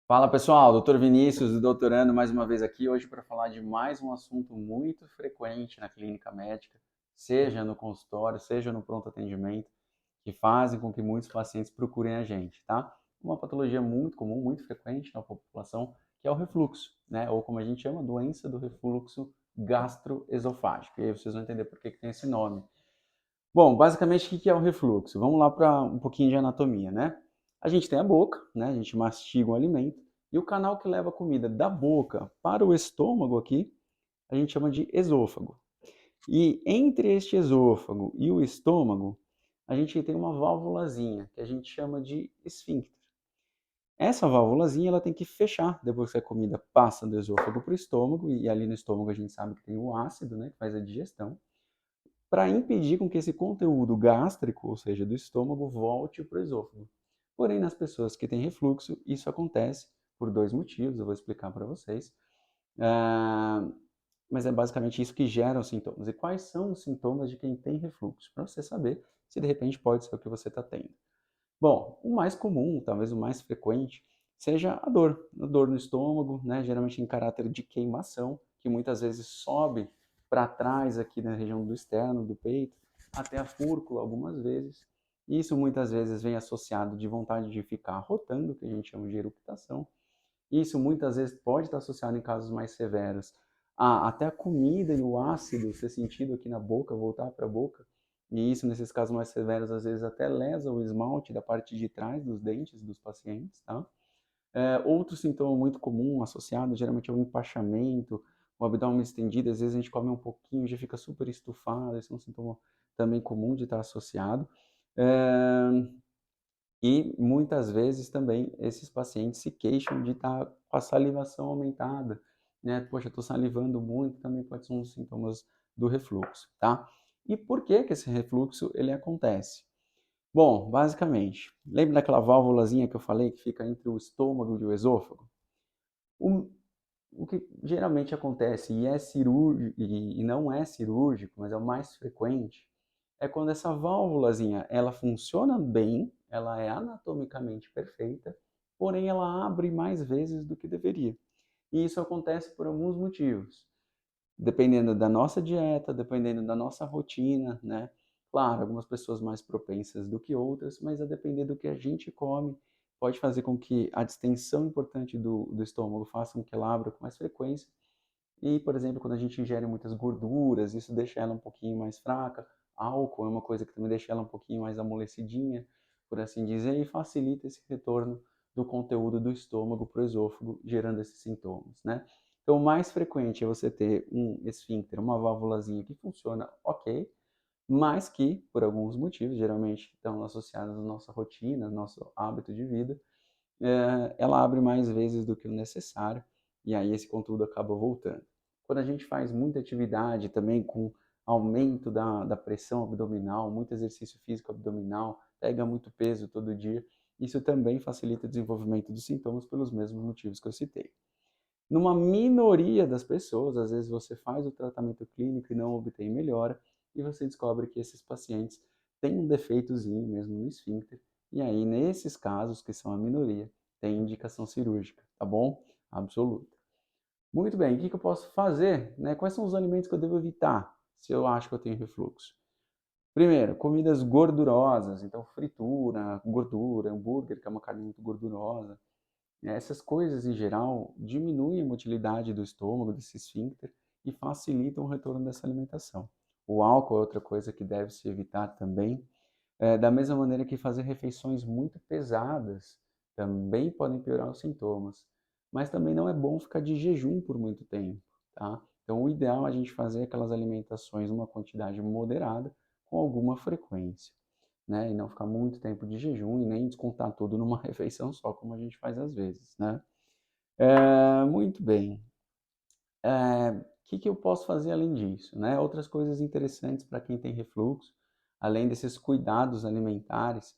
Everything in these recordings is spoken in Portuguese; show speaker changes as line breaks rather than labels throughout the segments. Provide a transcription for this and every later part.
Fala pessoal, Dr. Vinícius, do Doutorando, mais uma vez aqui hoje para falar de mais um assunto muito frequente na clínica médica, seja no consultório, seja no pronto atendimento, que fazem com que muitos pacientes procurem a gente, tá? Uma patologia muito comum, muito frequente na população, que é o refluxo, né? Ou como a gente chama, doença do refluxo gastroesofágico. E aí vocês vão entender por que tem esse nome. Bom, basicamente, o que é o refluxo? Vamos lá para um pouquinho de anatomia, né? A gente tem a boca, né? A gente mastiga um alimento e o canal que leva a comida da boca para o estômago aqui, a gente chama de esôfago. E entre este esôfago e o estômago, a gente tem uma válvulazinha que a gente chama de esfíncter. Essa válvulazinha ela tem que fechar depois que a comida passa do esôfago para o estômago e ali no estômago a gente sabe que tem o ácido, né, que faz a digestão para impedir com que esse conteúdo gástrico, ou seja, do estômago, volte para o esôfago. Porém, nas pessoas que têm refluxo, isso acontece por dois motivos, eu vou explicar para vocês. Ah, mas é basicamente isso que gera os sintomas. E quais são os sintomas de quem tem refluxo? Para você saber se de repente pode ser o que você está tendo. Bom, o mais comum, talvez o mais frequente, seja a dor no estômago, né? Geralmente em caráter de queimação, que muitas vezes sobe para trás aqui na região do externo, do peito, até a fúrcula algumas vezes. Isso muitas vezes vem associado de vontade de ficar rotando, que a gente chama de eructação. Isso muitas vezes pode estar associado em casos mais severos a até a comida e o ácido ser sentido aqui na boca, voltar para a boca. E isso, nesses casos mais severos, às vezes até lesa o esmalte da parte de trás dos dentes dos pacientes, tá? Outro sintoma muito comum associado, geralmente, é o empachamento, o abdômen estendido, às vezes a gente come um pouquinho e já fica super estufado, esse é um sintoma também comum de estar associado. É, e muitas vezes também esses pacientes se queixam de estar com a salivação aumentada, né? Poxa, estou salivando muito, também pode ser um dos sintomas do refluxo, tá? E por que que esse refluxo ele acontece? Bom, basicamente, lembra daquela válvulazinha que eu falei que fica entre o estômago e o esôfago? O, o que geralmente acontece e é cirúrgico e não é cirúrgico, mas é o mais frequente, é quando essa válvulazinha ela funciona bem, ela é anatomicamente perfeita, porém ela abre mais vezes do que deveria. E isso acontece por alguns motivos, dependendo da nossa dieta, dependendo da nossa rotina, né? Claro, algumas pessoas mais propensas do que outras, mas a depender do que a gente come, pode fazer com que a distensão importante do estômago faça com que ela abra com mais frequência. E, por exemplo, quando a gente ingere muitas gorduras, isso deixa ela um pouquinho mais fraca. Álcool é uma coisa que também deixa ela um pouquinho mais amolecidinha, por assim dizer, e facilita esse retorno do conteúdo do estômago para o esôfago, gerando esses sintomas, né? Então, o mais frequente é você ter um esfíncter, uma válvulazinha que funciona ok, mas que, por alguns motivos, geralmente estão associados à nossa rotina, ao nosso hábito de vida, ela abre mais vezes do que o necessário e aí esse conteúdo acaba voltando. Quando a gente faz muita atividade também com aumento da pressão abdominal, muito exercício físico abdominal, pega muito peso todo dia, isso também facilita o desenvolvimento dos sintomas pelos mesmos motivos que eu citei. Numa minoria das pessoas, às vezes você faz o tratamento clínico e não obtém melhora, e você descobre que esses pacientes têm um defeitozinho mesmo no esfíncter, e aí nesses casos, que são a minoria, tem indicação cirúrgica, tá bom? Absoluta. Muito bem, o que eu posso fazer? Né? Quais são os alimentos que eu devo evitar se eu acho que eu tenho refluxo? Primeiro, comidas gordurosas, então fritura, gordura, hambúrguer, que é uma carne muito gordurosa, essas coisas, em geral, diminuem a motilidade do estômago, desse esfíncter, e facilitam o retorno dessa alimentação. O álcool é outra coisa que deve se evitar também. Da mesma maneira que fazer refeições muito pesadas também podem piorar os sintomas. Mas também não é bom ficar de jejum por muito tempo, tá? Então, o ideal é a gente fazer aquelas alimentações numa quantidade moderada, com alguma frequência, né? E não ficar muito tempo de jejum e nem descontar tudo numa refeição só, como a gente faz às vezes, né? Muito bem. Que eu posso fazer além disso, né? Outras coisas interessantes para quem tem refluxo, além desses cuidados alimentares,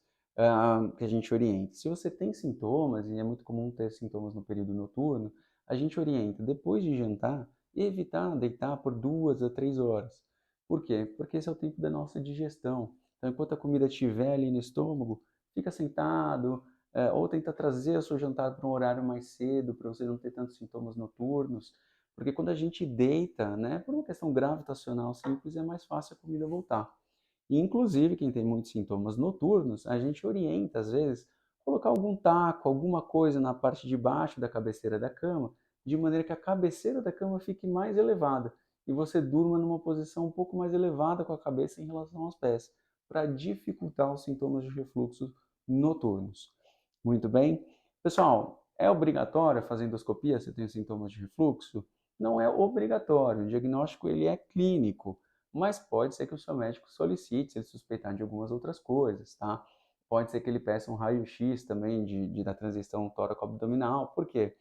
que a gente orienta. Se você tem sintomas, e é muito comum ter sintomas no período noturno, a gente orienta, depois de jantar, evitar deitar por 2 a 3 horas. Por quê? Porque esse é o tempo da nossa digestão. Então, enquanto a comida estiver ali no estômago, fica sentado, ou tenta trazer o seu jantar para um horário mais cedo, para você não ter tantos sintomas noturnos, porque quando a gente deita, né, por uma questão gravitacional simples, é mais fácil a comida voltar. E, inclusive, quem tem muitos sintomas noturnos, a gente orienta, às vezes, colocar algum taco, alguma coisa na parte de baixo da cabeceira da cama, de maneira que a cabeceira da cama fique mais elevada e você durma numa posição um pouco mais elevada com a cabeça em relação aos pés, para dificultar os sintomas de refluxo noturnos. Muito bem? Pessoal, é obrigatório fazer endoscopia se tem sintomas de refluxo? Não é obrigatório, o diagnóstico ele é clínico, mas pode ser que o seu médico solicite se ele suspeitar de algumas outras coisas, tá? Pode ser que ele peça um raio-x também da transição tóraco-abdominal. Por quê?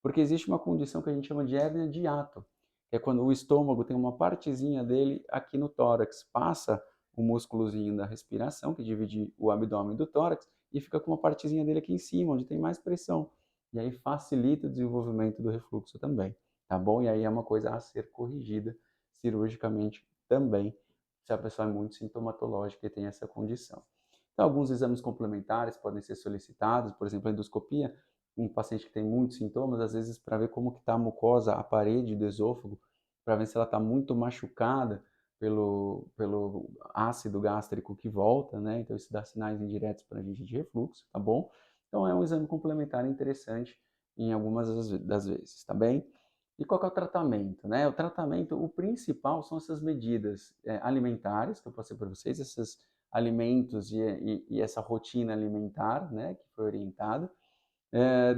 Porque existe uma condição que a gente chama de hérnia de hiato, que é quando o estômago tem uma partezinha dele aqui no tórax, passa o músculozinho da respiração, que divide o abdômen do tórax, e fica com uma partezinha dele aqui em cima, onde tem mais pressão. E aí facilita o desenvolvimento do refluxo também, tá bom? E aí é uma coisa a ser corrigida cirurgicamente também, se a pessoa é muito sintomatológica e tem essa condição. Então, alguns exames complementares podem ser solicitados, por exemplo, a endoscopia, um paciente que tem muitos sintomas, às vezes para ver como que está a mucosa, a parede do esôfago, para ver se ela está muito machucada pelo ácido gástrico que volta, né? Então isso dá sinais indiretos para a gente de refluxo, tá bom? Então é um exame complementar interessante em algumas das vezes, tá bem? E qual que é o tratamento, né? O tratamento, o principal são essas medidas alimentares que eu passei para vocês, esses alimentos e essa rotina alimentar, né, que foi orientada.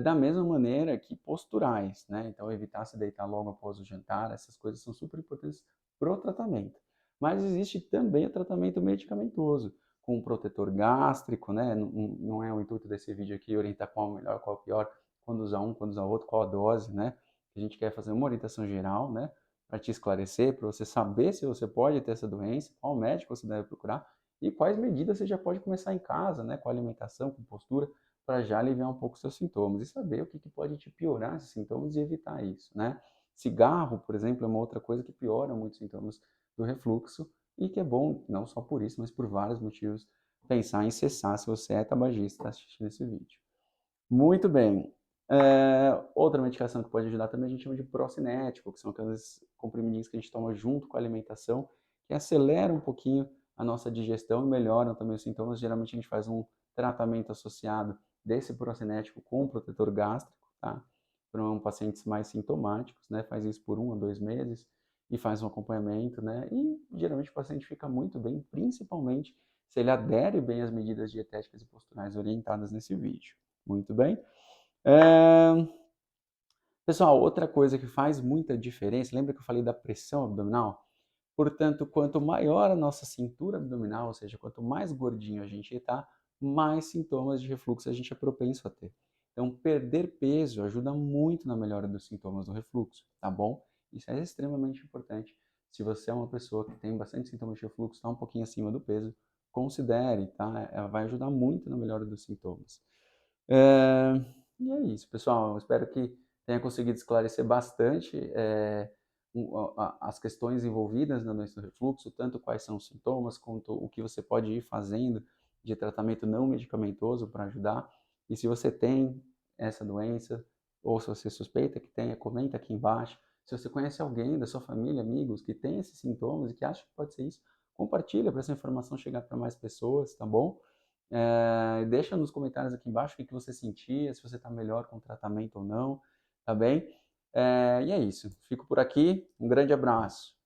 Da mesma maneira que posturais, né? Então, evitar se deitar logo após o jantar, essas coisas são super importantes para o tratamento. Mas existe também o tratamento medicamentoso, com um protetor gástrico, né? Não é o intuito desse vídeo aqui orientar qual é o melhor, qual é o pior, quando usar um, quando usar outro, qual a dose, né? A gente quer fazer uma orientação geral, né? Para te esclarecer, para você saber se você pode ter essa doença, qual médico você deve procurar e quais medidas você já pode começar em casa, né? Com alimentação, com postura, para já aliviar um pouco os seus sintomas e saber o que, que pode te piorar esses sintomas e evitar isso, né? Cigarro, por exemplo, é uma outra coisa que piora muito os sintomas do refluxo e que é bom, não só por isso, mas por vários motivos, pensar em cessar se você é tabagista e está assistindo esse vídeo. Muito bem. Outra medicação que pode ajudar também a gente chama de procinético, que são aqueles comprimidinhos que a gente toma junto com a alimentação, que aceleram um pouquinho a nossa digestão e melhoram também os sintomas. Geralmente a gente faz um tratamento associado desse procinético com um protetor gástrico, tá? Para pacientes mais sintomáticos, né? Faz isso por 1 a 2 meses e faz um acompanhamento, né? E geralmente o paciente fica muito bem, principalmente se ele adere bem às medidas dietéticas e posturais orientadas nesse vídeo. Muito bem. É... Pessoal, outra coisa que faz muita diferença, lembra que eu falei da pressão abdominal? Portanto, quanto maior a nossa cintura abdominal, ou seja, quanto mais gordinho a gente está, mais sintomas de refluxo a gente é propenso a ter. Então, perder peso ajuda muito na melhora dos sintomas do refluxo, tá bom? Isso é extremamente importante. Se você é uma pessoa que tem bastante sintomas de refluxo, está um pouquinho acima do peso, considere, tá? Ela vai ajudar muito na melhora dos sintomas. É, E é isso, pessoal. Eu espero que tenha conseguido esclarecer bastante as questões envolvidas na doença do refluxo, tanto quais são os sintomas, quanto o que você pode ir fazendo de tratamento não medicamentoso para ajudar. E se você tem essa doença, ou se você suspeita que tenha, comenta aqui embaixo. Se você conhece alguém da sua família, amigos, que tem esses sintomas e que acha que pode ser isso, compartilha para essa informação chegar para mais pessoas, tá bom? Deixa nos comentários aqui embaixo o que você sentia, se você está melhor com o tratamento ou não, tá bem? E é isso. Fico por aqui. Um grande abraço.